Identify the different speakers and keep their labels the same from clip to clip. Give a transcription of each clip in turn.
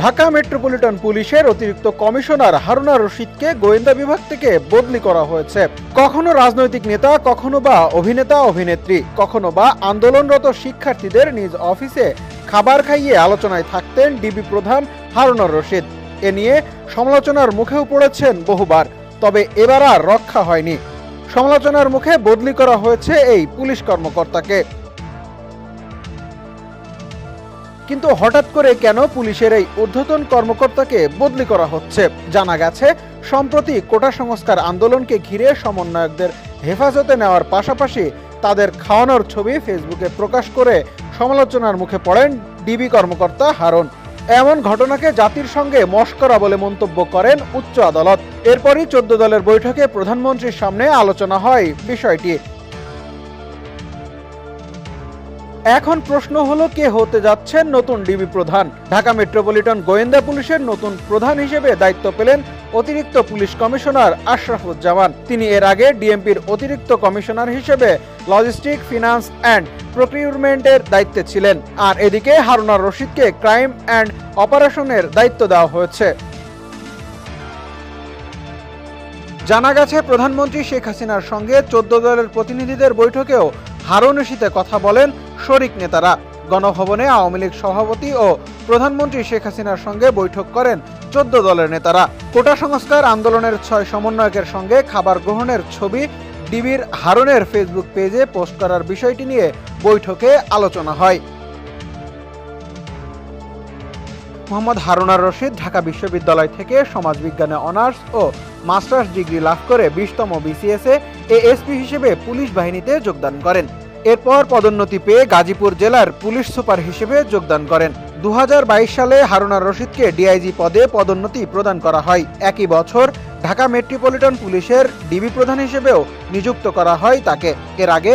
Speaker 1: Dhaka metropolitan পুলিশের অতিরিক্ত commissioner Haruna রশিদকে গোয়েন্দা বিভাগ থেকে বদলি করা হয়েছে। কখনো রাজনৈতিক নেতা, কখনো বা অভিনেতা অভিনেত্রী, কখনো বা আন্দোলনরত শিক্ষার্থীদের নিজ অফিসে খাবার খাইয়ে আলোচনায় থাকতেন ডিবি প্রধান হারুনা রশিদ। এ নিয়ে সমালোচনার মুখেও পড়েছেন বহুবার, তবে এবার আর রক্ষা হয়নি। সমালোচনার মুখে বদলি করা হয়েছে এই পুলিশ কর্মকর্তাকে। কিন্তু হঠাৎ করে কেন পুলিশের এই ঊর্ধ্বতন কর্মকর্তাকে বদলি করা হচ্ছে? জানা গেছে, সম্প্রতি কোটা সংস্কার আন্দোলনকে ঘিরে সমন্বয়কদের হেফাজতে নেওয়ার পাশাপাশি তাদের খাওয়ানোর ছবি ফেসবুকে প্রকাশ করে সমালোচনার মুখে পড়েন ডিবি কর্মকর্তা হারুন। এমন ঘটনাকে জাতির সঙ্গে মশকরা বলে মন্তব্য করেন উচ্চ আদালত। এরপরই 14 দলের বৈঠকে প্রধানমন্ত্রীর সামনে আলোচনা হয় বিষয়টি। এখন প্রশ্ন হলো, কে হতে যাচ্ছেন নতুন ডিবি প্রধান? ঢাকা মেট্রোপলিটন গোয়েন্দা পুলিশের নতুন প্রধান হিসেবে দায়িত্ব পেলেন অতিরিক্ত পুলিশ কমিশনার আশরাফুজ্জামান। তিনি এর আগে ডিএমপির অতিরিক্ত কমিশনার হিসেবে লজিস্টিক, ফিনান্স অ্যান্ড প্রকিউরমেন্টের দায়িত্বে ছিলেন। আর এদিকে হারুনা রশিদকে ক্রাইম অ্যান্ড অপারেশনের দায়িত্ব দেওয়া হয়েছে। জানা গেছে, প্রধানমন্ত্রী শেখ হাসিনার সঙ্গে 14 দলের প্রতিনিধিদের বৈঠকেও হারুন রশিদের কথা বলেন শরিক নেতারা। গণভবনে আওয়ামী লীগ সভাপতি ও প্রধানমন্ত্রী শেখ হাসিনার সঙ্গে বৈঠক করেন 14 দলের নেতারা। কোটা সংস্কার আন্দোলনের 6 সমন্বয়কের সঙ্গে খাবার গ্রহণের ছবি ডিবির হারুনের ফেসবুক পেজে পোস্ট করার বিষয়টি নিয়ে বৈঠকে আলোচনা হয়। মোহাম্মদ হারুনা রশিদ ঢাকা বিশ্ববিদ্যালয় থেকে সমাজবিজ্ঞানে অনার্স ও মাস্টার্স ডিগ্রি লাভ করে 20তম বিসিএসে এএসপি হিসেবে পুলিশ বাহিনীতে যোগদান করেন। এরপর পদোন্নতি পেয়ে গাজীপুর জেলার পুলিশ সুপার হিসেবে যোগদান করেন। 2022 সালে হারুনা রশিদকে ডিআইজি পদে পদোন্নতি প্রদান করা হয়। একই বছর ঢাকা মেট্রোপলিটন পুলিশের ডিবি প্রধান হিসেবেও নিযুক্ত করা হয় তাকে। এর আগে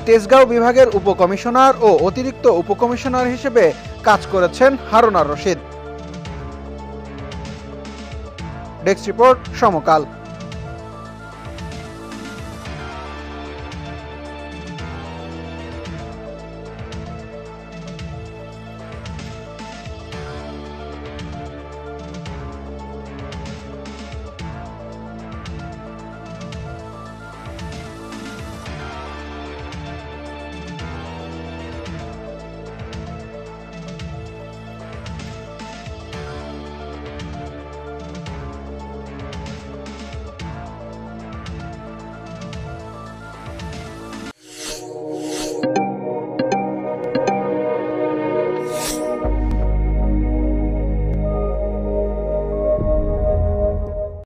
Speaker 1: তেজগাঁও বিভাগের উপকমিশনার ও অতিরিক্ত উপকমিশনার হিসেবে কাজ করেছেন হারুনা রশিদ। ডেস্ক রিপোর্ট, সমকাল।